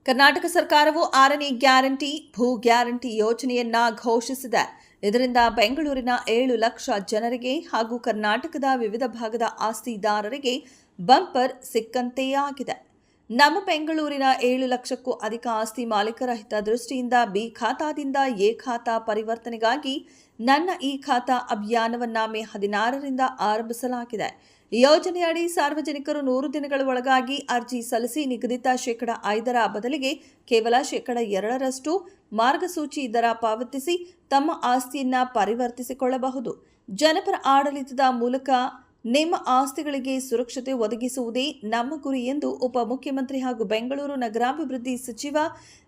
ಕರ್ನಾಟಕ ಸರ್ಕಾರವು 6ನೇ ಗ್ಯಾರಂಟಿ ಭೂ ಗ್ಯಾರಂಟಿ ಯೋಜನೆಯನ್ನ ಘೋಷಿಸಿದೆ. ಇದರಿಂದ ಬೆಂಗಳೂರಿನ 7 ಲಕ್ಷ ಜನರಿಗೆ ಹಾಗೂ ಕರ್ನಾಟಕದ ವಿವಿಧ ಭಾಗದ ಆಸ್ತಿದಾರರಿಗೆ ಬಂಪರ್ ಸಿಕ್ಕಂತೆಯೇ ಆಗಿದೆ. ನಮ್ಮ ಬೆಂಗಳೂರಿನ 7 ಲಕ್ಷಕ್ಕೂ ಅಧಿಕ ಆಸ್ತಿ ಮಾಲೀಕರ ಹಿತದೃಷ್ಟಿಯಿಂದ ಬಿ ಖಾತಾದಿಂದ ಎ ಖಾತಾ ಪರಿವರ್ತನೆಗಾಗಿ ನನ್ನ ಈ ಖಾತಾ ಅಭಿಯಾನವನ್ನು ಮೇ 16ರಿಂದ ಆರಂಭಿಸಲಾಗಿದೆ. ಈ ಯೋಜನೆಯಡಿ ಸಾರ್ವಜನಿಕರು 100 ದಿನಗಳ ಒಳಗಾಗಿ ಅರ್ಜಿ ಸಲ್ಲಿಸಿ ನಿಗದಿತ ಶೇಕಡ 5ರ ಬದಲಿಗೆ ಕೇವಲ ಶೇಕಡ 2ರಷ್ಟು ಮಾರ್ಗಸೂಚಿ ದರ ಪಾವತಿಸಿ ತಮ್ಮ ಆಸ್ತಿಯನ್ನ ಪರಿವರ್ತಿಸಿಕೊಳ್ಳಬಹುದು. ಜನಪರ ಆಡಳಿತದ ಮೂಲಕ ನಿಮ್ಮ ಆಸ್ತಿಗಳಿಗೆ ಸುರಕ್ಷತೆ ಒದಗಿಸುವುದೇ ನಮ್ಮ ಗುರಿ ಎಂದು ಉಪಮುಖ್ಯಮಂತ್ರಿ ಹಾಗೂ ಬೆಂಗಳೂರು ನಗರಾಭಿವೃದ್ಧಿ ಸಚಿವ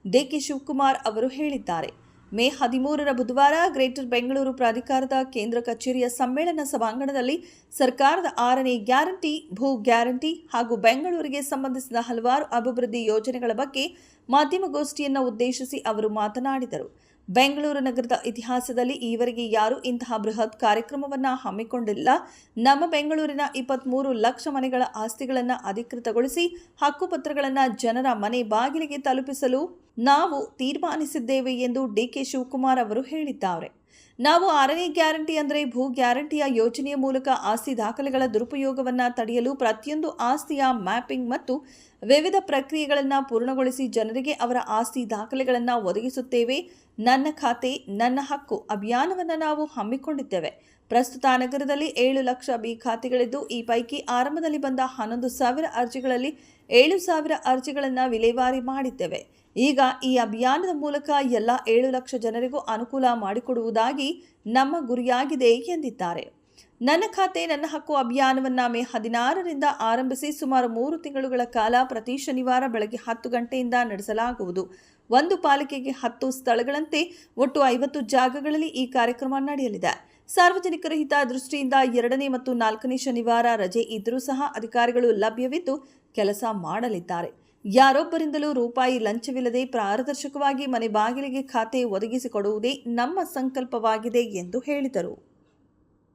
ಡಿಕೆ ಶಿವಕುಮಾರ್ ಅವರು ಹೇಳಿದ್ದಾರೆ. ಮೇ 13ರ ಬುಧವಾರ ಗ್ರೇಟರ್ ಬೆಂಗಳೂರು ಪ್ರಾಧಿಕಾರದ ಕೇಂದ್ರ ಕಚೇರಿಯ ಸಮ್ಮೇಳನ ಸಭಾಂಗಣದಲ್ಲಿ ಸರ್ಕಾರದ 6ನೇ ಗ್ಯಾರಂಟಿ, ಭೂ ಗ್ಯಾರಂಟಿ ಹಾಗೂ ಬೆಂಗಳೂರಿಗೆ ಸಂಬಂಧಿಸಿದ ಹಲವಾರು ಅಭಿವೃದ್ಧಿ ಯೋಜನೆಗಳ ಬಗ್ಗೆ ಮಾಧ್ಯಮಗೋಷ್ಠಿಯನ್ನು ಉದ್ದೇಶಿಸಿ ಅವರು ಮಾತನಾಡಿದರು. ಬೆಂಗಳೂರು ನಗರದ ಇತಿಹಾಸದಲ್ಲಿ ಈವರೆಗೆ ಯಾರೂ ಇಂತಹ ಬೃಹತ್ ಕಾರ್ಯಕ್ರಮವನ್ನು ಹಮ್ಮಿಕೊಂಡಿಲ್ಲ. ನಮ್ಮ ಬೆಂಗಳೂರಿನ 23 ಲಕ್ಷ ಮನೆಗಳ ಆಸ್ತಿಗಳನ್ನು ಅಧಿಕೃತಗೊಳಿಸಿ ಹಕ್ಕುಪತ್ರಗಳನ್ನು ಜನರ ಮನೆ ಬಾಗಿಲಿಗೆ ತಲುಪಿಸಲು ನಾವು ತೀರ್ಮಾನಿಸಿದ್ದೇವೆ ಎಂದು ಡಿಕೆ ಶಿವಕುಮಾರ್ ಅವರು ಹೇಳಿದ್ದಾರೆ. ನಾವು 6ನೇ ಗ್ಯಾರಂಟಿ ಅಂದರೆ ಭೂ ಗ್ಯಾರಂಟಿಯ ಯೋಜನೆಯ ಮೂಲಕ ಆಸ್ತಿ ದಾಖಲೆಗಳ ದುರುಪಯೋಗವನ್ನು ತಡೆಯಲು ಪ್ರತಿಯೊಂದು ಆಸ್ತಿಯ ಮ್ಯಾಪಿಂಗ್ ಮತ್ತು ವಿವಿಧ ಪ್ರಕ್ರಿಯೆಗಳನ್ನು ಪೂರ್ಣಗೊಳಿಸಿ ಜನರಿಗೆ ಅವರ ಆಸ್ತಿ ದಾಖಲೆಗಳನ್ನು ಒದಗಿಸುತ್ತೇವೆ. ನನ್ನ ಖಾತೆ ನನ್ನ ಹಕ್ಕು ಅಭಿಯಾನವನ್ನು ನಾವು ಹಮ್ಮಿಕೊಂಡಿದ್ದೇವೆ. ಪ್ರಸ್ತುತ ನಗರದಲ್ಲಿ 7 ಲಕ್ಷ ಬಿ ಖಾತೆಗಳಿದ್ದು, ಈ ಪೈಕಿ ಆರಂಭದಲ್ಲಿ ಬಂದ 11,000 ಅರ್ಜಿಗಳಲ್ಲಿ 7,000 ಅರ್ಜಿಗಳನ್ನು ವಿಲೇವಾರಿ ಮಾಡಿದ್ದೇವೆ. ಈಗ ಈ ಅಭಿಯಾನದ ಮೂಲಕ ಎಲ್ಲ 7 ಲಕ್ಷ ಜನರಿಗೂ ಅನುಕೂಲ ಮಾಡಿಕೊಡುವುದಾಗಿ ನಮ್ಮ ಗುರಿಯಾಗಿದೆ ಎಂದಿದ್ದಾರೆ. ನನ್ನ ಖಾತೆ ನನ್ನ ಹಕ್ಕು ಅಭಿಯಾನವನ್ನು ಮೇ 16ರಿಂದ ಆರಂಭಿಸಿ ಸುಮಾರು 3 ತಿಂಗಳುಗಳ ಕಾಲ ಪ್ರತಿ ಶನಿವಾರ ಬೆಳಗ್ಗೆ 10 ಗಂಟೆಯಿಂದ ನಡೆಸಲಾಗುವುದು. ಒಂದು ಪಾಲಿಕೆಗೆ 10 ಸ್ಥಳಗಳಂತೆ ಒಟ್ಟು 50 ಜಾಗಗಳಲ್ಲಿ ಈ ಕಾರ್ಯಕ್ರಮ ನಡೆಯಲಿದೆ. ಸಾರ್ವಜನಿಕರ ಹಿತ ದೃಷ್ಟಿಯಿಂದ 2ನೇ ಮತ್ತು 4ನೇ ಶನಿವಾರ ರಜೆ ಇದ್ದರೂ ಸಹ ಅಧಿಕಾರಿಗಳು ಲಭ್ಯವಿದ್ದು ಕೆಲಸ ಮಾಡಲಿದ್ದಾರೆ. ಯಾರೊಬ್ಬರಿಂದಲೂ ರೂಪಾಯಿ ಲಂಚವಿಲ್ಲದೆ ಪಾರದರ್ಶಕವಾಗಿ ಮನೆ ಬಾಗಿಲಿಗೆ ಖಾತೆ ಒದಗಿಸಿಕೊಡುವುದೇ ನಮ್ಮ ಸಂಕಲ್ಪವಾಗಿದೆ ಎಂದು ಹೇಳಿದರು.